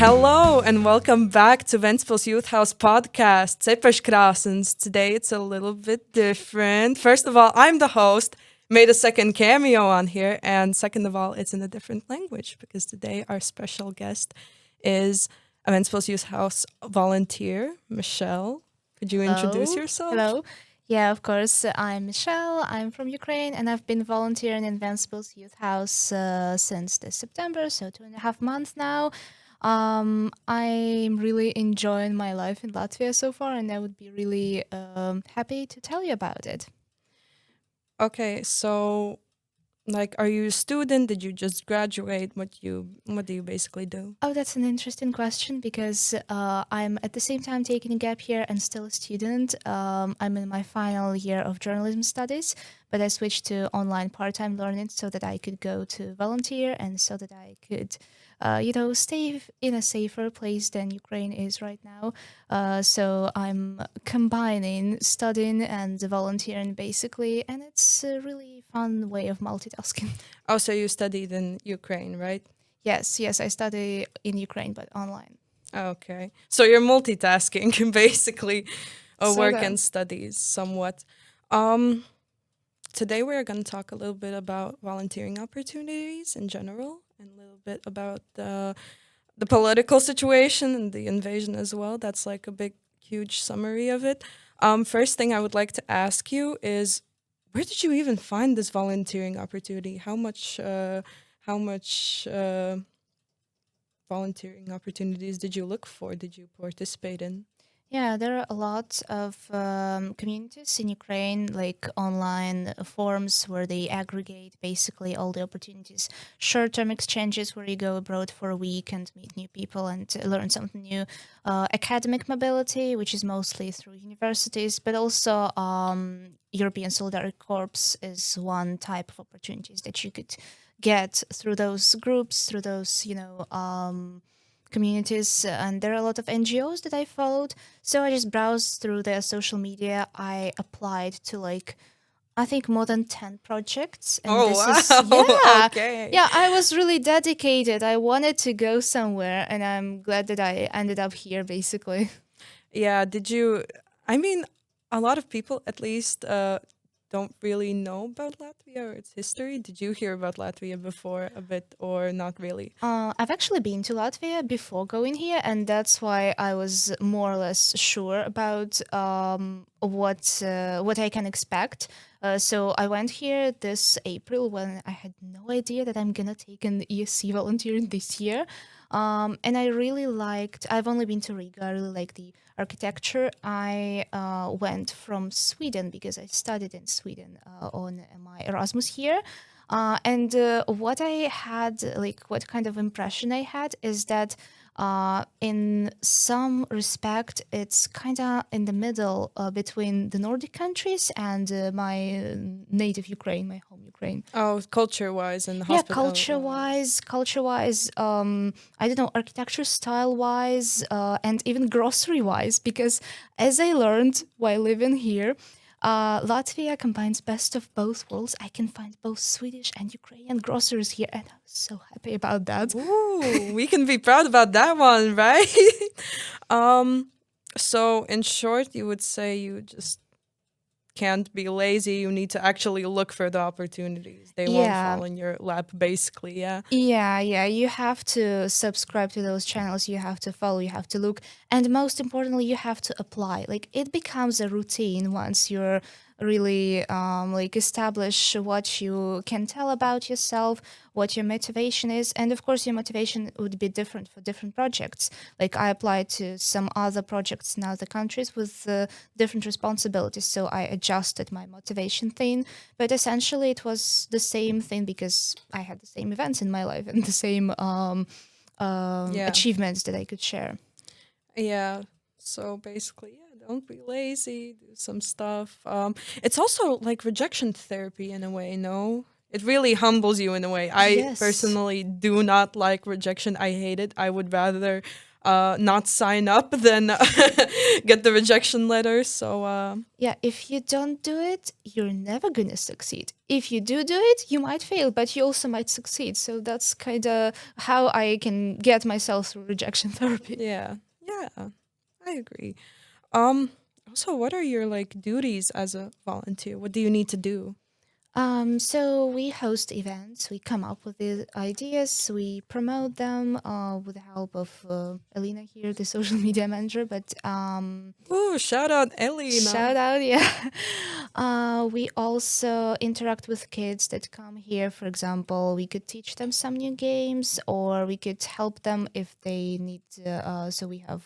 Hello and welcome back to Ventspils Youth House Podcast, Cepeškrāsns. Today it's a little bit different. First of all, I'm the host, made a second cameo on here, and second of all, it's in a different language because today our special guest is a Ventspils Youth House volunteer, Michelle. Could you introduce yourself? Hello. Yeah, of course. I'm Michelle. I'm from Ukraine, and I've been volunteering in Ventspils Youth House since this September, so 2.5 months now. I'm really enjoying my life in Latvia so far, and I would be really happy to tell you about it. Okay, so are you a student? Did you just graduate? What do you basically do? Oh, that's an interesting question because I'm at the same time taking a gap year and still a student. I'm in my final year of journalism studies, but I switched to online part-time learning so that I could go to volunteer and so that I could stay in a safer place than Ukraine is right now. So I'm combining studying and volunteering basically, and it's a really fun way of multitasking. Oh, so you studied in Ukraine, right? Yes, I study in Ukraine, but online. Okay. So you're multitasking, basically, work Sorta. and studies somewhat. Today we're going to talk a little bit about volunteering opportunities in general and a little bit about the political situation and the invasion as well. That's like a big, huge summary of it. First thing I would like to ask you is, where did you even find this volunteering opportunity? How much volunteering opportunities did you look for? Did you participate in? Yeah, there are a lot of communities in Ukraine, like online forums where they aggregate basically all the opportunities. Short-term exchanges where you go abroad for a week and meet new people and learn something new. Academic mobility, which is mostly through universities, but also European Solidarity Corps is one type of opportunities that you could get through those groups, through those, communities, and there are a lot of NGOs that I followed. So I just browsed through their social media. I applied to I think more than 10 projects. And Oh, this wow. Okay. yeah, I was really dedicated. I wanted to go somewhere, and I'm glad that I ended up here basically. Yeah, I mean, a lot of people at least don't really know about Latvia or its history. Did you hear about Latvia before a bit or not really? I've actually been to Latvia before going here, and that's why I was more or less sure about what I can expect. So I went here this April when I had no idea that I'm gonna take an ESC volunteering this year. And I really liked. I've only been to Riga. I really like the architecture. I went from Sweden because I studied in Sweden on my Erasmus here. And what I had, what kind of impression I had is that in some respect, it's kind of in the middle between the Nordic countries and my native Ukraine, my home Ukraine. Oh, culture-wise and Yeah, hospitality. culture-wise, I don't know, architecture style-wise, and even grocery-wise, because as I learned while living here, Latvia combines best of both worlds. I can find both Swedish and Ukrainian groceries here, and I'm so happy about that. Ooh, we can be proud about that one, right? So in short, you would say you just can't be lazy. You need to actually look for the opportunities. They won't Yeah. fall in your lap, basically, yeah. Yeah, you have to subscribe to those channels, you have to follow, you have to look, and most importantly, you have to apply. It becomes a routine once you're really establish what you can tell about yourself, what your motivation is, and of course your motivation would be different for different projects. Like I applied to some other projects in other countries with different responsibilities, so I adjusted my motivation thing, but essentially it was the same thing because I had the same events in my life and the same Yeah. achievements that I could share. Yeah. So basically, yeah, don't be lazy, do some stuff. It's also like rejection therapy in a way, no? It really humbles you in a way. I Yes. personally do not like rejection. I hate it. I would rather not sign up than get the rejection letter. So Yeah, if you don't do it, you're never gonna succeed. If you do it, you might fail, but you also might succeed. So that's kind of how I can get myself through rejection therapy. yeah, I agree. Also, what are your like duties as a volunteer? What do you need to do? So we host events, we come up with the ideas, we promote them with the help of Elena here, the social media manager. But Ooh, shout out Elena. shout out, yeah. We also interact with kids that come here. For example, we could teach them some new games, or we could help them if they need. So we have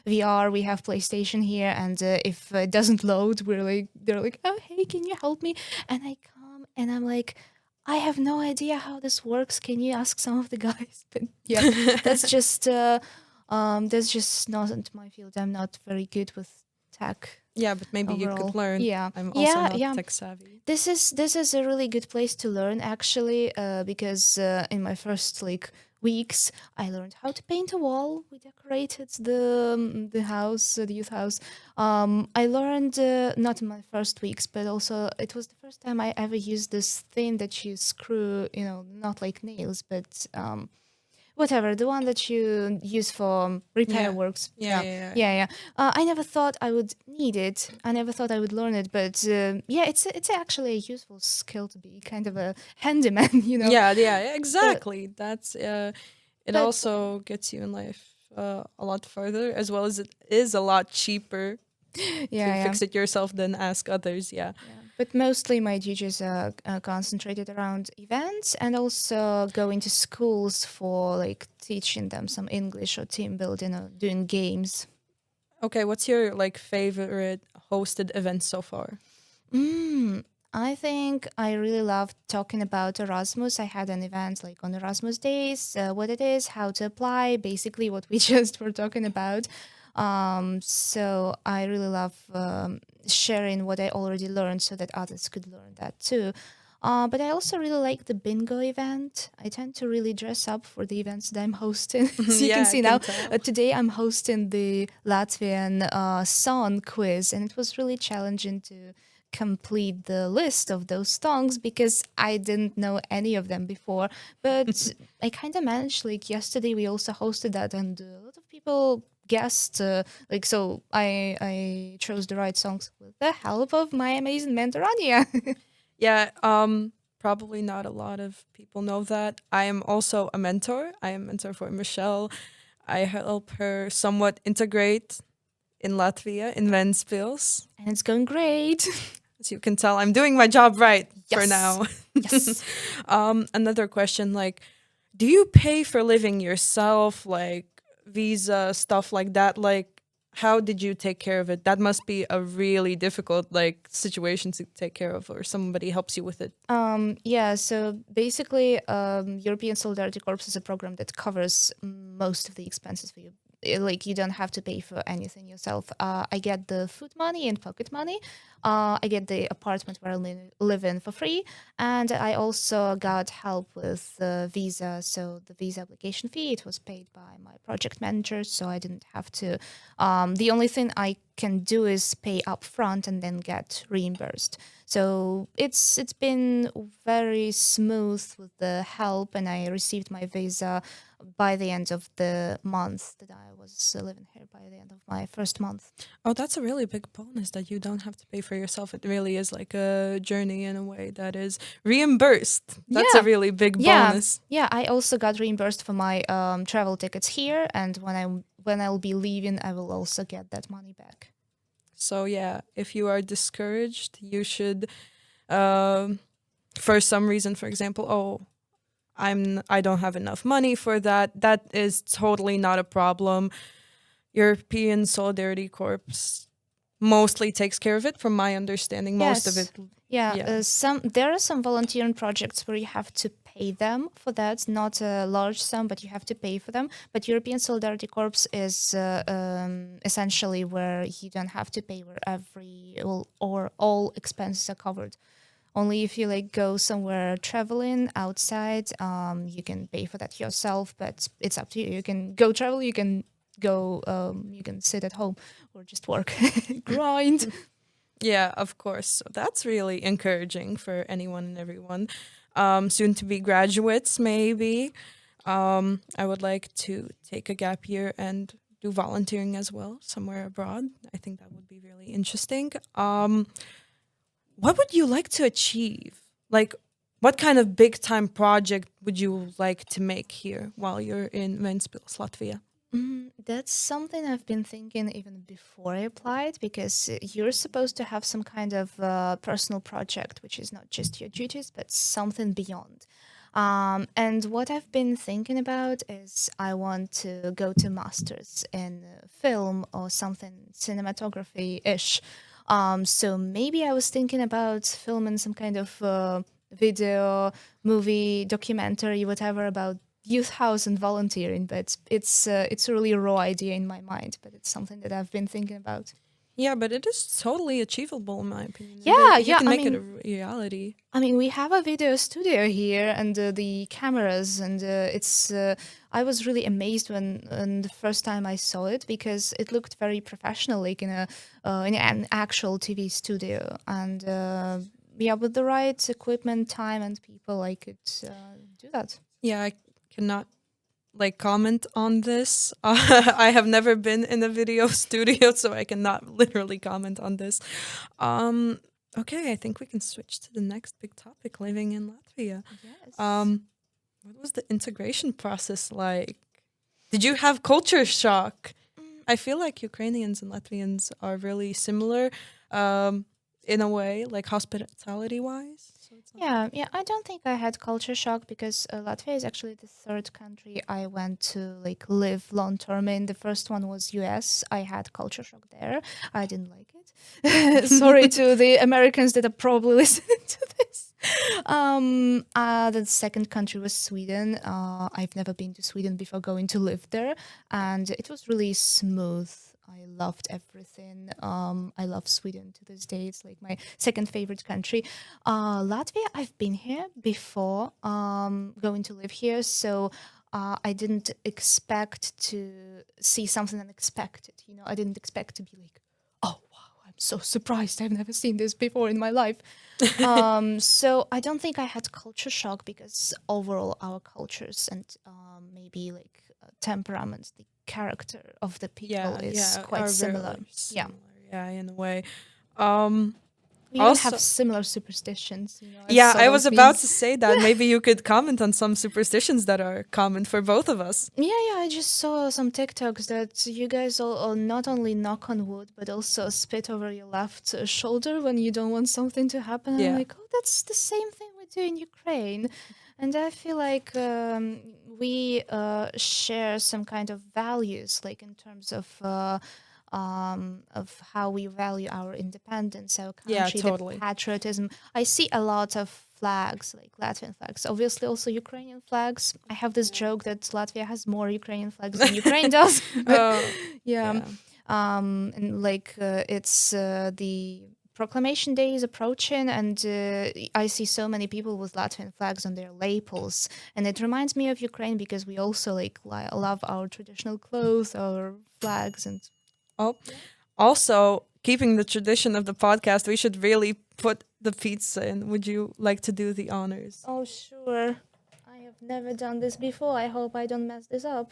VR, we have PlayStation here, and if it doesn't load, they're like, oh hey, can you help me? And I come and I'm like, I have no idea how this works. Can you ask some of the guys? But yeah, that's just not my field. I'm not very good with tech. Yeah, but maybe you overall. could learn. Yeah. I'm also not Yeah. tech savvy. This is a really good place to learn actually, because in my first weeks I learned how to paint a wall. We decorated the house, the youth house. I learned not in my first weeks, but also it was the first time I ever used this thing that you screw, not like nails, but whatever, the one that you use for repair works. Yeah. I never thought I would need it. I never thought I would learn it, but it's actually a useful skill to be kind of a handyman, Yeah, exactly. That's it. but- Also gets you in life a lot further, as well as it is a lot cheaper to fix it yourself than ask others. Yeah. But mostly my duties are concentrated around events and also going to schools for teaching them some English or team building or doing games. Okay, what's your favorite hosted event so far? I think I really love talking about Erasmus. I had an event on Erasmus Days, what it is, how to apply, basically what we just were talking about. So I really love sharing what I already learned so that others could learn that too. But I also really like the bingo event. I tend to really dress up for the events that I'm hosting. As you can see now, today I'm hosting the Latvian song quiz, and it was really challenging to complete the list of those songs because I didn't know any of them before. But I kind of managed. Yesterday, we also hosted that, and a lot of people guessed. So I chose the right songs with the help of my amazing mentor Anya. Yeah, probably not a lot of people know that. I am also a mentor. I am a mentor for Michelle. I help her somewhat integrate in Latvia, in Ventspils. And it's going great. As you can tell, I'm doing my job right for Yes. now. Yes. Another question, do you pay for living yourself, visa, stuff like that? How did you take care of it? That must be a really difficult situation to take care of, or somebody helps you with it. So basically, European Solidarity Corps is a program that covers most of the expenses for you. You don't have to pay for anything yourself. I get the food money and pocket money. I get the apartment where I live in for free. And I also got help with the visa. So the visa application fee, it was paid by my project manager. So I didn't have to. The only thing I can do is pay up front and then get reimbursed. So it's been very smooth with the help, and I received my visa by the end of the month that I was living here, by the end of my first month. Oh, that's a really big bonus that you don't have to pay for yourself. It really is a journey in a way that is reimbursed. That's a really big bonus. Yeah, I also got reimbursed for my travel tickets here, and when I'll be leaving, I will also get that money back. So yeah, if you are discouraged, you should, for some reason, for example, I don't have enough money for that. That is totally not a problem. European Solidarity Corps mostly takes care of it, from my understanding. Most of it. Yeah. There are some volunteering projects where you have to pay them for that, not a large sum, but you have to pay for them. But European Solidarity Corps is essentially where you don't have to pay, where all expenses are covered. Only if you go somewhere traveling outside, you can pay for that yourself, but it's up to you. You can go travel, you can go, you can sit at home or just work, grind. Yeah, of course. So that's really encouraging for anyone and everyone. Soon to be graduates, maybe. I would like to take a gap year and do volunteering as well somewhere abroad. I think that would be really interesting. What would you like to achieve? Like, what kind of big time project would you like to make here while you're in Ventspils, Latvia? That's something I've been thinking even before I applied, because you're supposed to have some kind of personal project, which is not just your duties, but something beyond. And what I've been thinking about is I want to go to masters in film or something cinematography-ish. So maybe I was thinking about filming some kind of video, movie, documentary, whatever, about youth house and volunteering. But it's a really raw idea in my mind, but it's something that I've been thinking about. Yeah, but it is totally achievable in my opinion. Yeah, You yeah, can I make it a mean- reality. I mean, we have a video studio here and the cameras, and it's. I was really amazed when the first time I saw it, because it looked very professional, like in an actual TV studio. And yeah, with the right equipment, time, and people, I could do that. Yeah, I cannot comment on this. I have never been in a video studio, so I cannot literally comment on this. Okay, I think we can switch to the next big topic, living in Latvia. Yes. What was the integration process like? Did you have culture shock? I feel like Ukrainians and Latvians are really similar in a way, like hospitality-wise. So it's not Yeah, I don't think I had culture shock, because Latvia is actually the third country I went to live long term in. The first one was US. I had culture shock there. I didn't like it. Sorry to the Americans that are probably listening to this. The second country was Sweden. I've never been to Sweden before going to live there, and it was really smooth. I loved everything. I love Sweden to this day. It's like my second favorite country. Latvia, I've been here before going to live here, so I didn't expect to see something unexpected. I didn't expect to be like, oh, wow, I'm so surprised. I've never seen this before in my life. So I don't think I had culture shock, because overall our cultures and maybe temperaments, the character of the people is quite are similar. very Yeah. Yeah, in a way. We even Also- have similar superstitions. Yeah, I was about means. to say that. Maybe you could comment on some superstitions that are common for both of us. Yeah, I just saw some TikToks that you guys all not only knock on wood, but also spit over your left shoulder when you don't want something to happen. Yeah. I'm like, oh, that's the same thing we do in Ukraine. And I feel like we share some kind of values, in terms of how we value our independence, our country, Yeah, totally. the patriotism. I see a lot of flags, like Latvian flags, obviously also Ukrainian flags. I have this joke that Latvia has more Ukrainian flags than Ukraine does. Yeah. And it's the Proclamation Day is approaching, and I see so many people with Latvian flags on their lapels, and it reminds me of Ukraine, because we also love our traditional clothes, our flags, and Oh, also, keeping the tradition of the podcast, we should really put the pizza in. Would you like to do the honors? oh sure, I have never done this before. I hope I don't mess this up.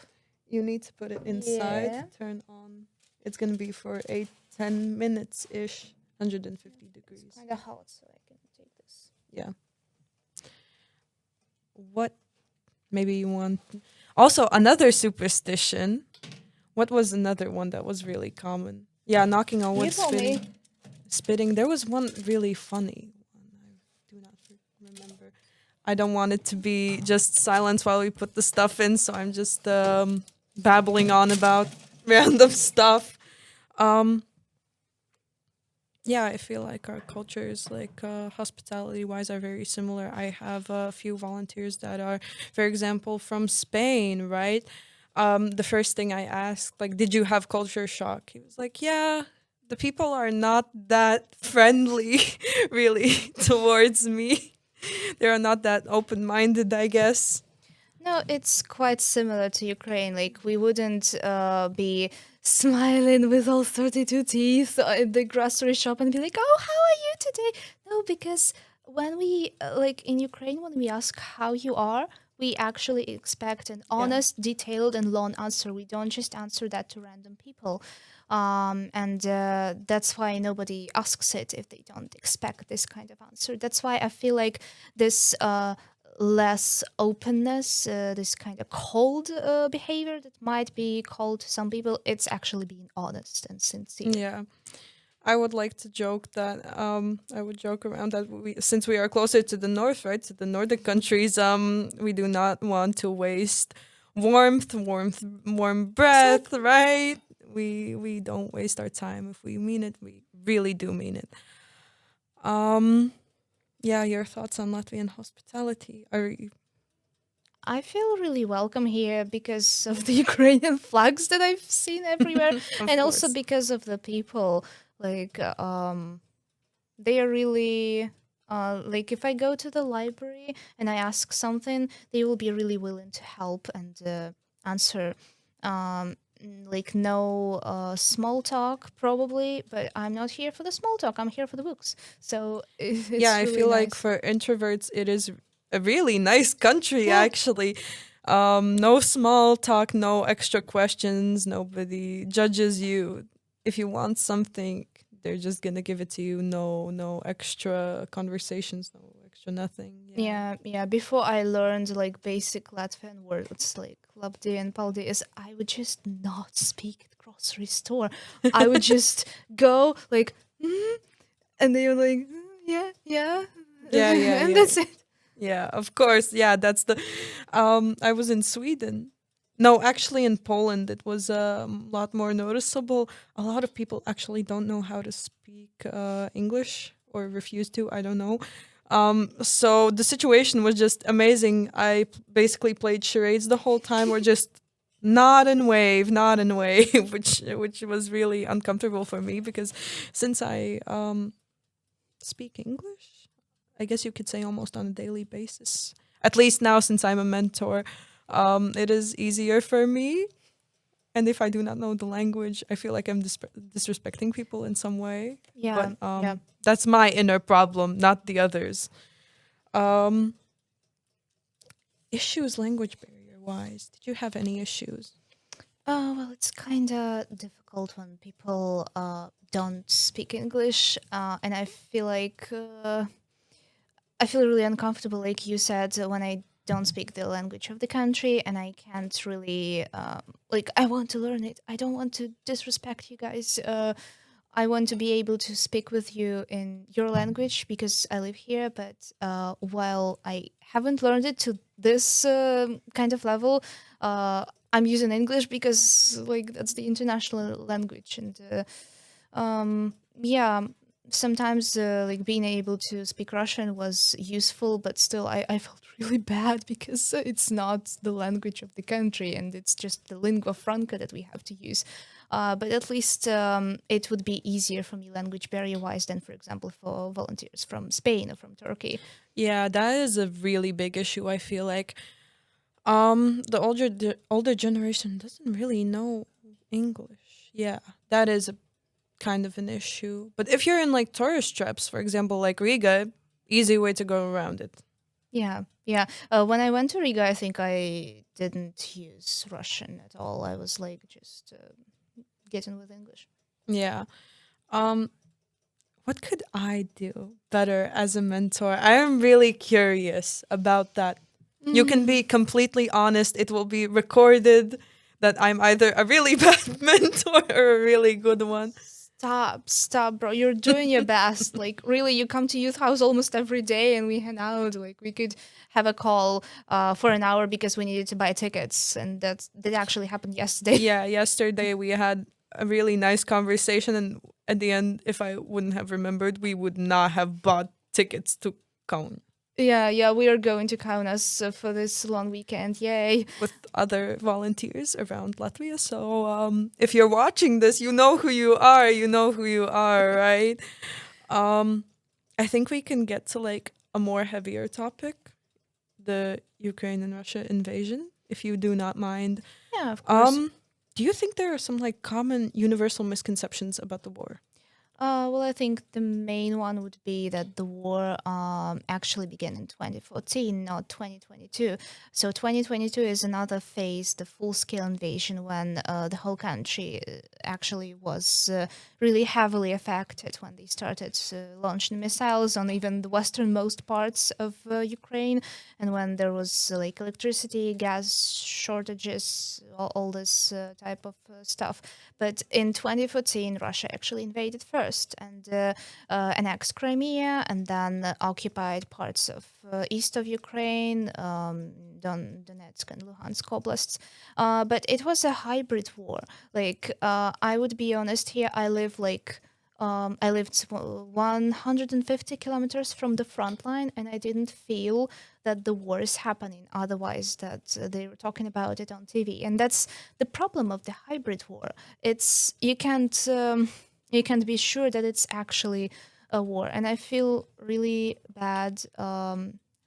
You need to put it inside, Yeah. turn on. It's going to be for 10 minutes-ish, 150 degrees. It's kind of hot, so I can take this. Yeah. What? Maybe you want... Also, another superstition. What was another one that was really common? Yeah, knocking on wood, You told me. spitting. There was one really funny one. I do not remember. I don't want it to be just silence while we put the stuff in, so I'm just babbling on about random stuff. Yeah, I feel like our cultures, hospitality-wise, are very similar. I have a few volunteers that are, for example, from Spain, right? The first thing I asked, did you have culture shock? He was like, yeah, the people are not that friendly, really, towards me. They are not that open-minded, I guess. No, it's quite similar to Ukraine. Like, we wouldn't be smiling with all 32 teeth at the grocery shop and be like, oh, how are you today? No, because when we, like in Ukraine, when we ask how you are, we actually expect an honest, detailed, and long answer. We don't just answer that to random people. And that's why nobody asks it if they don't expect this kind of answer. That's why I feel like this less openness, this kind of cold behavior that might be called to some people, it's actually being honest and sincere. Yeah. I would like to joke that I would joke around that since we are closer to the north, right, to the Nordic countries, we do not want to waste warm breath, right? We don't waste our time. If we mean it, we really do mean it. Yeah, your thoughts on Latvian hospitality? I feel really welcome here because of the Ukrainian flags that I've seen everywhere, and also because of the people. Like, they are really like, if I go to the library and I ask something, they will be really willing to help and answer. Like, no small talk probably, but I'm not here for the small talk. I'm here for the books. So it's yeah, I really feel nice. like for introverts, it is a really nice country, actually. No small talk, no extra questions. Nobody judges you. If you want something, they're just gonna give it to you. No extra conversations, no extra nothing. Yeah. Before I learned like basic Latvian words like labdi and paldies, I would just not speak at grocery store. I would just go like, and they were like, yeah, and that's it. Yeah, of course. Yeah, that's the. I was in Sweden. No, actually, in Poland, it was a lot more noticeable. A lot of people actually don't know how to speak English or refuse to. I don't know. So the situation was just amazing. I basically played charades the whole time, or just nod and wave, which was really uncomfortable for me because since I speak English, I guess you could say almost on a daily basis. At least now, since I'm a mentor, it is easier for me. And if I do not know the language, I feel like I'm disrespecting people in some way. Yeah, But that's my inner problem, not the others. Issues language barrier wise. Did you have any issues? Well, it's kind of difficult when people don't speak English, and I feel like I feel really uncomfortable, like you said, when I don't speak the language of the country, and I can't really like, I want to learn it. I don't want to disrespect you guys. I want to be able to speak with you in your language because I live here. But while I haven't learned it to this kind of level, I'm using English because like that's the international language, and yeah. Sometimes like being able to speak Russian was useful, but still I felt really bad because it's not the language of the country and it's just the lingua franca that we have to use. But at least it would be easier for me language barrier-wise than, for example, for volunteers from Spain or from Turkey. Yeah, that is a really big issue, I feel like. The older generation doesn't really know English. Yeah, that is a kind of an issue. But if you're in like tourist traps, for example, like Riga, easy way to go around it. Yeah. When I went to Riga, I think I didn't use Russian at all. I was like just getting with English. Yeah. What could I do better as a mentor? I am really curious about that. You can be completely honest. It will be recorded that I'm either a really bad mentor or a really good one. Stop, bro. You're doing your best. Like, really, you come to youth house almost every day and we hang out. Like, we could have a call for an hour because we needed to buy tickets. And that actually happened yesterday. Yeah, yesterday we had a really nice conversation. And at the end, if I wouldn't have remembered, we would not have bought tickets to Kaunas. Yeah, we are going to Kaunas for this long weekend. Yay. With other volunteers around Latvia. So if you're watching this, you know who you are. You know who you are, right? I think we can get to like a more heavier topic. the Ukraine and Russia invasion, if you do not mind. Yeah, of course. Do you think there are some like common universal misconceptions about the war? Well, I think the main one would be that the war actually began in 2014, not 2022. So 2022 is another phase, the full-scale invasion, when the whole country actually was really heavily affected when they started launching missiles on even the westernmost parts of Ukraine, and when there was like electricity, gas shortages, all this type of stuff. But in 2014, Russia actually invaded first and annexed Crimea, and then occupied parts of east of Ukraine, Donetsk and Luhansk oblasts. But it was a hybrid war. Like, I would be honest here, I lived 150 kilometers from the front line, and I didn't feel that the war is happening. Otherwise, that they were talking about it on TV, and that's the problem of the hybrid war. It's you can't be sure that it's actually a war, and I feel really bad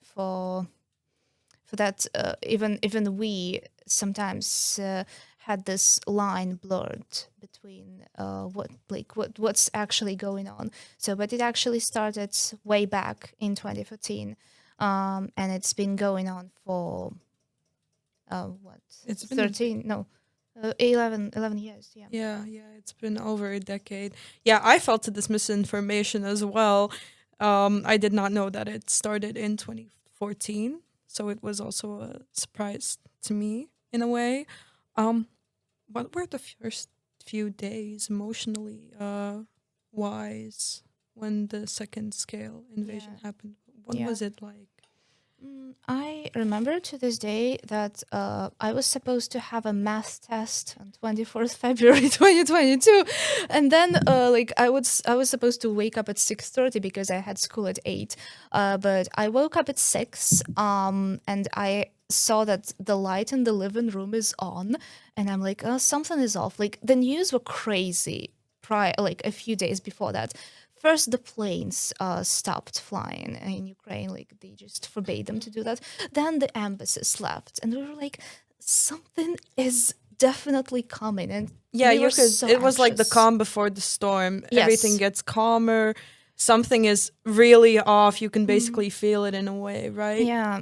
for that. Even we sometimes had this line blurred between what's actually going on. So, but it actually started way back in 2014, and it's been going on for It's been 13 no 11 years. Yeah, it's been over a decade. Yeah, I felt this misinformation as well. I did not know that it started in 2014, so it was also a surprise to me in a way. What were the first few days emotionally wise when the second scale invasion Yeah. happened? What Yeah. was it like? I remember to this day that I was supposed to have a math test on 24th February 2022, and then I was supposed to wake up at 6:30 because I had school at 8. But I woke up at 6, and I saw that the light in the living room is on, and I'm like, oh, something is off. Like, the news were crazy like a few days before that. First, the planes stopped flying in Ukraine, like they just forbade them to do that. Then the embassies left, and we were like, something is definitely coming. And Yeah, we were it was like the anxious. calm before the storm. Yes. Everything gets calmer. Something is really off. You can basically feel it in a way, right? Yeah,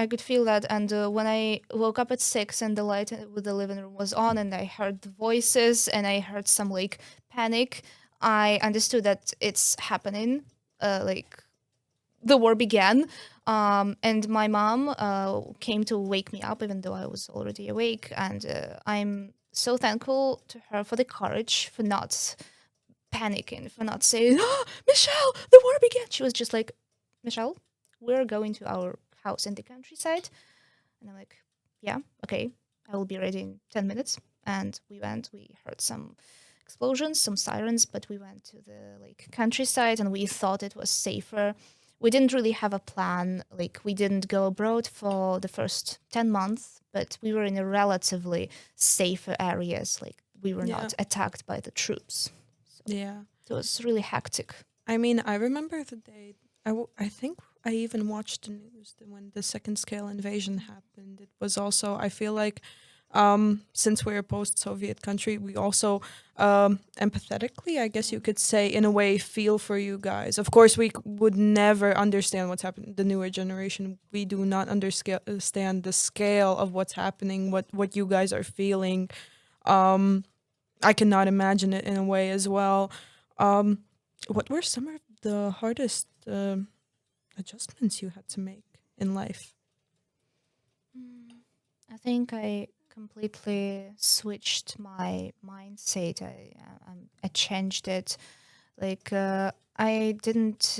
I could feel that. And when I woke up at 6 and the light with the living room was on, and I heard the voices and I heard some like panic, I understood that it's happening. Like, the war began. And my mom came to wake me up, even though I was already awake. And I'm so thankful to her for the courage, for not panicking, for not saying, oh, Michelle, the war began. She was just like, Michelle, we're going to our house in the countryside. And I'm like, yeah, okay, I will be ready in 10 minutes. And we went, we heard some explosions, some sirens, but we went to the countryside, and we thought it was safer. We didn't really have a plan. Like, we didn't go abroad for the first 10 months, but we were in a relatively safer areas. Like, we were not attacked by the troops. So Yeah. it was really hectic. I mean, I remember the day. I think I even watched the news when the second scale invasion happened. It was also, I feel like, since we're a post-Soviet country, we also empathetically, I guess you could say, in a way, feel for you guys. Of course, we would never understand what's happening. The newer generation, we do not understand the scale of what's happening, what you guys are feeling. I cannot imagine it in a way as well. What were some of the hardest adjustments you had to make in life? I think I completely switched my mindset. I changed it. Like, I didn't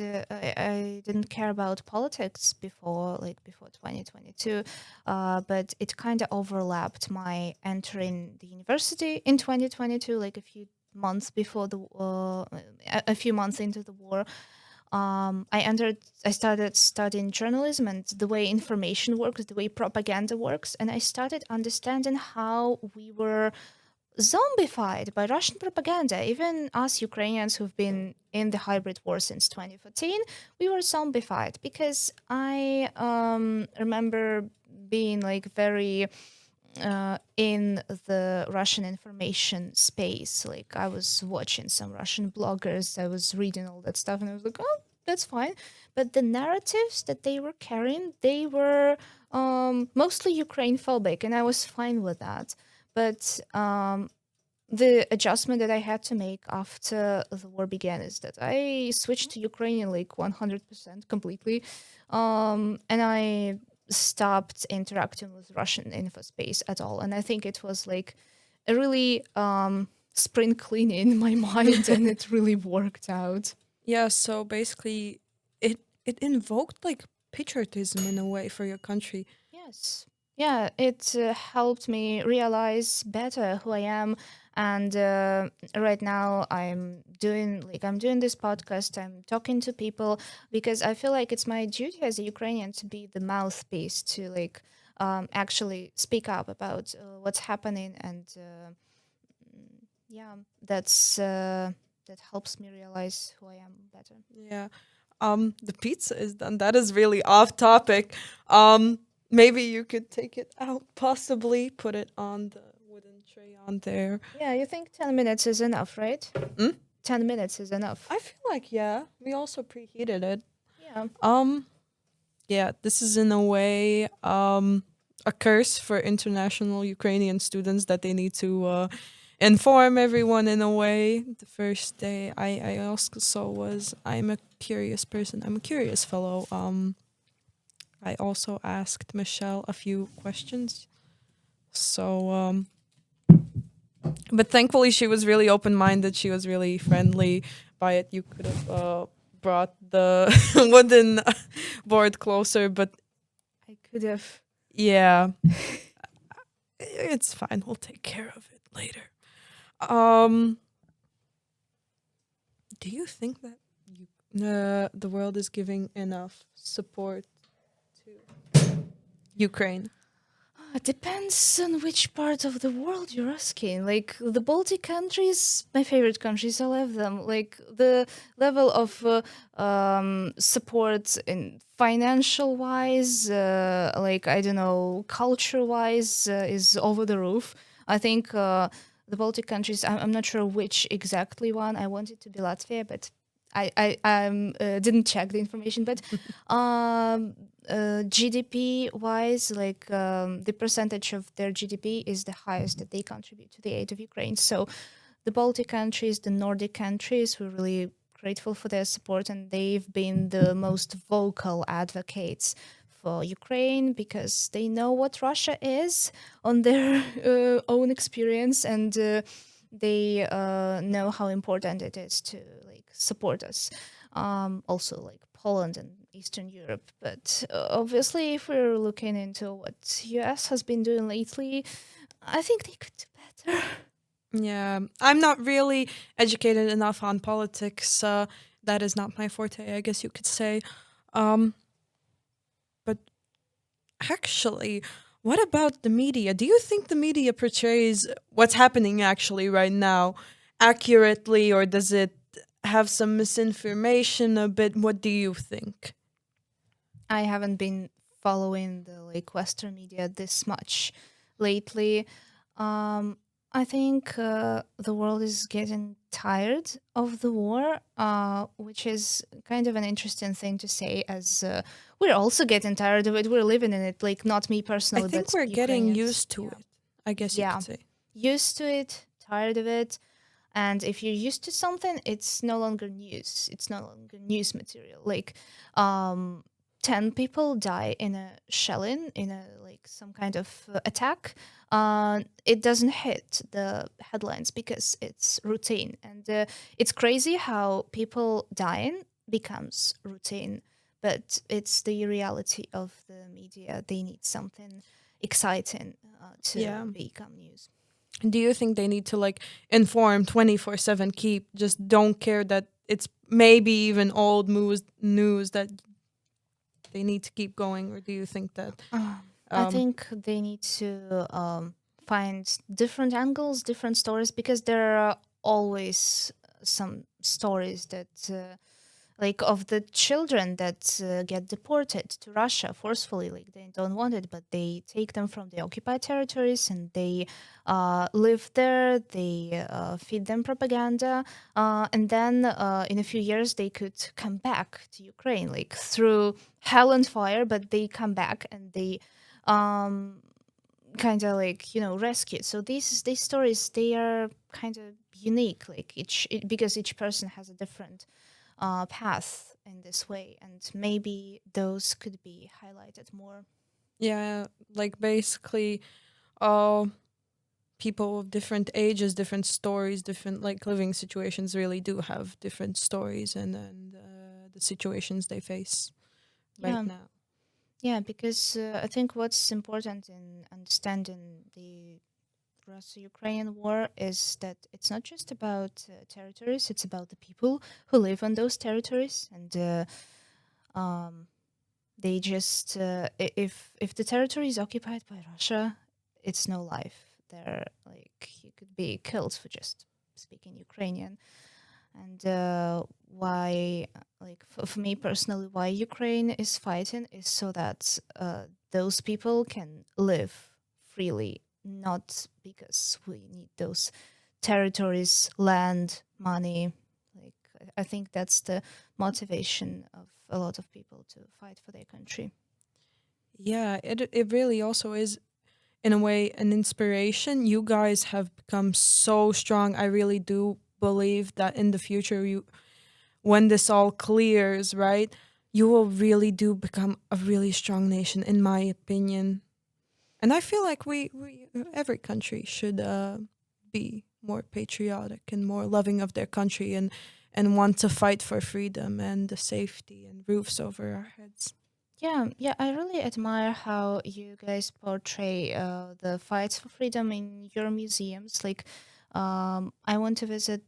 care about politics before 2022, but it kind of overlapped my entering the university in 2022, like a few months into the war. I started studying journalism and the way information works, the way propaganda works, and I started understanding how we were zombified by Russian propaganda. Even us Ukrainians who've been in the hybrid war since 2014, we were zombified because I remember being like very in the Russian information space. Like I was watching some Russian bloggers, I was reading all that stuff, and I was like, oh, that's fine. But the narratives that they were carrying, they were mostly Ukraine phobic, and I was fine with that. But the adjustment that I had to make after the war began is that I switched to Ukrainian like 100% completely. And I stopped interacting with Russian info space at all. And I think it was like a really spring cleaning in my mind, and it really worked out. Yeah, so basically it invoked like patriotism in a way for your country. Yes. Yeah, it helped me realize better who I am. And right now I'm doing this podcast. I'm talking to people because I feel like it's my duty as a Ukrainian to be the mouthpiece to like actually speak up about what's happening. And yeah, that helps me realize who I am better. Yeah. The pizza is done. That is really off topic. Maybe you could take it out, possibly put it on the wooden tray on there. Yeah, you think 10 minutes is enough, right? 10 minutes is enough. I feel like, yeah. We also preheated it. Yeah. Yeah, this is in a way a curse for international Ukrainian students that they need to inform everyone in a way. The first day I also was, I'm a curious person. I'm a curious fellow. I also asked Michelle a few questions. So, but thankfully she was really open-minded. She was really friendly by it. You could have brought the wooden board closer, but I could have. yeah, it's fine. We'll take care of it later. Do you think that the world is giving enough support to Ukraine? It depends on which part of the world you're asking. Like the Baltic countries, my favorite countries, I love them. Like the level of support in financial wise, like I don't know, culture wise, is over the roof. I think the Baltic countries. I'm not sure which exactly one. I wanted to be Latvia, but I didn't check the information. But GDP wise, like the percentage of their GDP is the highest that they contribute to the aid of Ukraine. So the Baltic countries, the Nordic countries, we're really grateful for their support, and they've been the most vocal advocates for Ukraine because they know what Russia is on their own experience, and they know how important it is to like support us. Also, like Poland and Eastern Europe. But obviously, if we're looking into what US has been doing lately, I think they could do better. Yeah, I'm not really educated enough on politics. That is not my forte, I guess you could say. But actually, what about the media? Do you think the media portrays what's happening actually right now accurately, or does it have some misinformation a bit? What do you think? I haven't been following the like Western media this much lately. I think the world is getting tired of the war, which is kind of an interesting thing to say, as we're also getting tired of it. We're living in it, like not me personally, I think but we're getting Ukrainians. used to Yeah. it, I guess you Yeah. could say. Used to it, tired of it. And if you're used to something, it's no longer news. It's no longer news material. Like 10 people die in a shelling, in a like some kind of attack. It doesn't hit the headlines because it's routine. And it's crazy how people dying becomes routine, but it's the reality of the media. They need something exciting to Yeah. become news. Do you think they need to like inform 24/7, keep, just don't care that it's maybe even old news that they need to keep going? Or do you think that I think they need to find different angles, different stories, because there are always some stories that like of the children that get deported to Russia forcefully, like they don't want it, but they take them from the occupied territories and they live there, they feed them propaganda, and then in a few years they could come back to Ukraine, like through hell and fire, but they come back and they kind of like, you know, rescued. So these stories, they are kind of unique, like because each person has a different path in this way, and maybe those could be highlighted more. Yeah, like basically, people of different ages, different stories, different like living situations really do have different stories and the situations they face right now. Yeah, because I think what's important in understanding the Russia-Ukrainian war is that it's not just about territories; it's about the people who live on those territories, and they just if the territory is occupied by Russia, it's no life there. Like you could be killed for just speaking Ukrainian, and why, like for me personally, why Ukraine is fighting is so that those people can live freely, not because we need those territories, land, money. Like I think that's the motivation of a lot of people to fight for their country. Yeah, it really also is in a way an inspiration. You guys have become so strong. I really do believe that in the future, when this all clears, right, you will really do become a really strong nation, in my opinion. And I feel like we every country should be more patriotic and more loving of their country and want to fight for freedom and the safety and roofs over our heads. Yeah, I really admire how you guys portray the fights for freedom in your museums. Like, I want to visit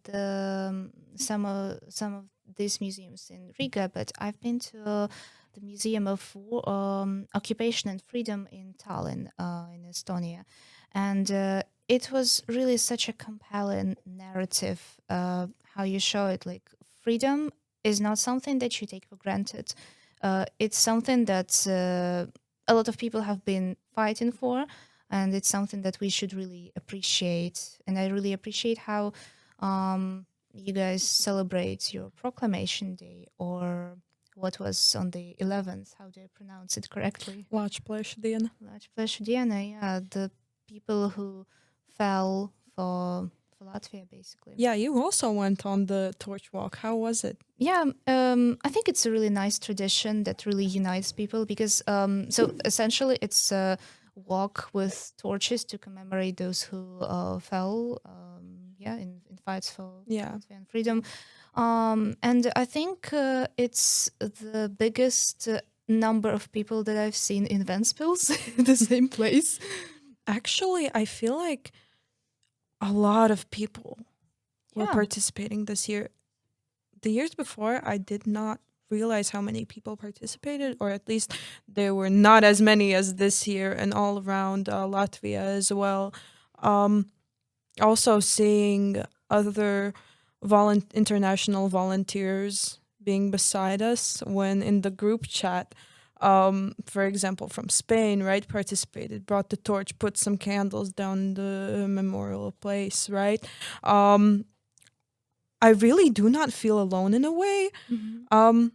some of these museums in Riga, but I've been to the Museum of Occupation and Freedom in Tallinn, in Estonia, and it was really such a compelling narrative. How you show it, like freedom is not something that you take for granted. It's something that a lot of people have been fighting for, and it's something that we should really appreciate. And I really appreciate how you guys celebrate your Proclamation Day, or what was on the 11th. How do I pronounce it correctly? Latvijā. Latvijā, yeah, the people who fell for Latvia, basically. Yeah, you also went on the torch walk. How was it? Yeah, I think it's a really nice tradition that really unites people because, so essentially it's a walk with torches to commemorate those who fell, in fights for Latvian freedom. And I think it's the biggest number of people that I've seen in Ventspils, the same place. Actually, I feel like a lot of people were participating this year. The years before, I did not realize how many people participated, or at least there were not as many as this year, and all around Latvia as well. Also seeing other international volunteers being beside us when in the group chat, for example, from Spain, right, participated, brought the torch, put some candles down the memorial place, right? I really do not feel alone in a way. Mm-hmm.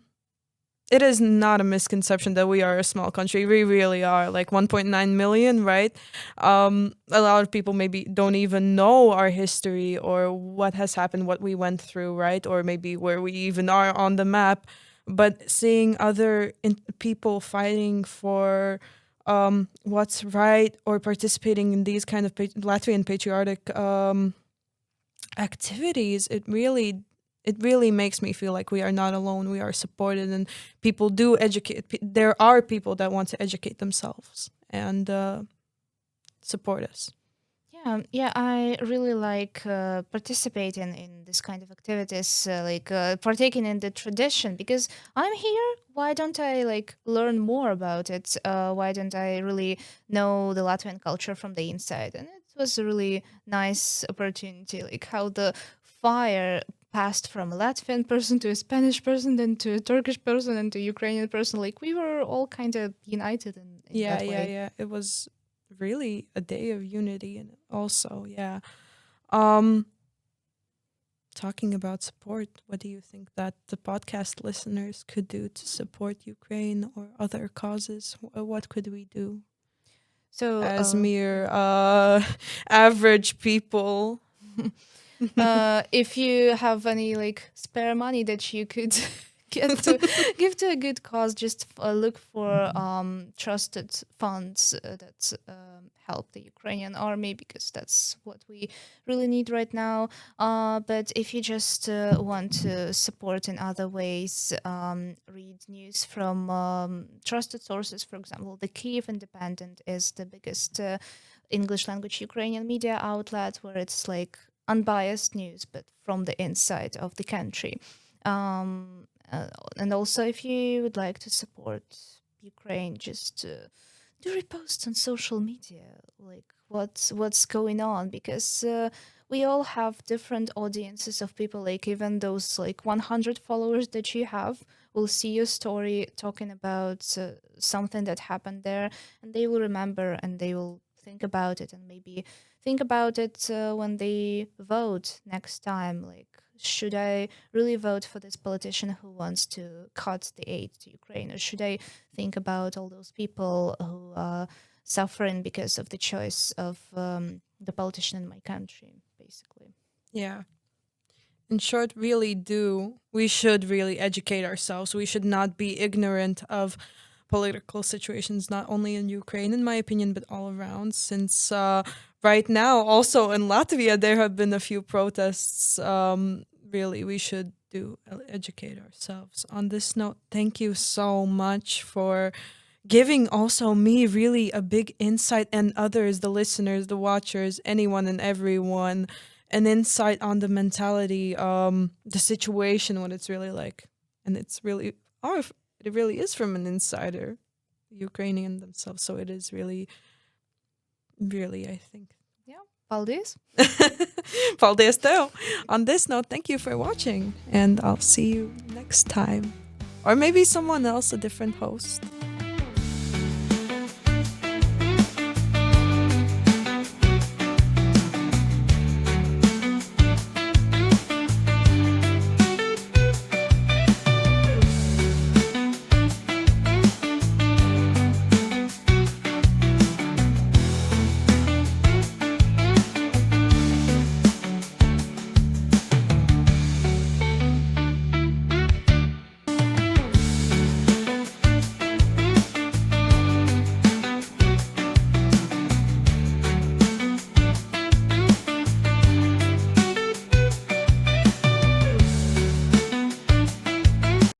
It is not a misconception that we are a small country. We really are, like 1.9 million, right? A lot of people maybe don't even know our history or what has happened, what we went through, right? Or maybe where we even are on the map. But seeing other people fighting for what's right, or participating in these kind of Latvian patriotic activities, it really makes me feel like we are not alone. We are supported, and people do educate. There are people that want to educate themselves and support us. Yeah, I really like participating in this kind of activities, partaking in the tradition, because I'm here. Why don't I learn more about it? Why don't I really know the Latvian culture from the inside? And was a really nice opportunity, like how the fire passed from a Latvian person to a Spanish person, then to a Turkish person, and to a Ukrainian person. Like we were all kind of united in that way. Yeah. It was really a day of unity, and also, yeah. Talking about support, what do you think that the podcast listeners could do to support Ukraine or other causes? What could we do So as mere average people? if you have any like spare money that you could give to a good cause, just look for trusted funds that help the Ukrainian army, because that's what we really need right now. But if you just want to support in other ways, read news from trusted sources. For example, the Kyiv Independent is the biggest English language Ukrainian media outlet, where it's like unbiased news, but from the inside of the country. And also, if you would like to support Ukraine, just do repost on social media, like what's going on, because we all have different audiences of people. Like even those like 100 followers that you have will see your story talking about something that happened there, and they will remember and they will think about it, and maybe think about it when they vote next time. Like, should I really vote for this politician who wants to cut the aid to Ukraine, or should I think about all those people who are suffering because of the choice of the politician in my country, basically? Yeah. In short, we should really educate ourselves. We should not be ignorant of political situations, not only in Ukraine, in my opinion, but all around. Since right now, also in Latvia, there have been a few protests. Really, we should educate ourselves. On this note, thank you so much for giving also me really a big insight, and others, the listeners, the watchers, anyone and everyone, an insight on the mentality, the situation, what it's really like. And it's really, it really is from an insider, Ukrainian themselves. So it is really, really, I think. Yeah, paldies. Paldies tev. On this note, thank you for watching, and I'll see you next time. Or maybe someone else, a different host.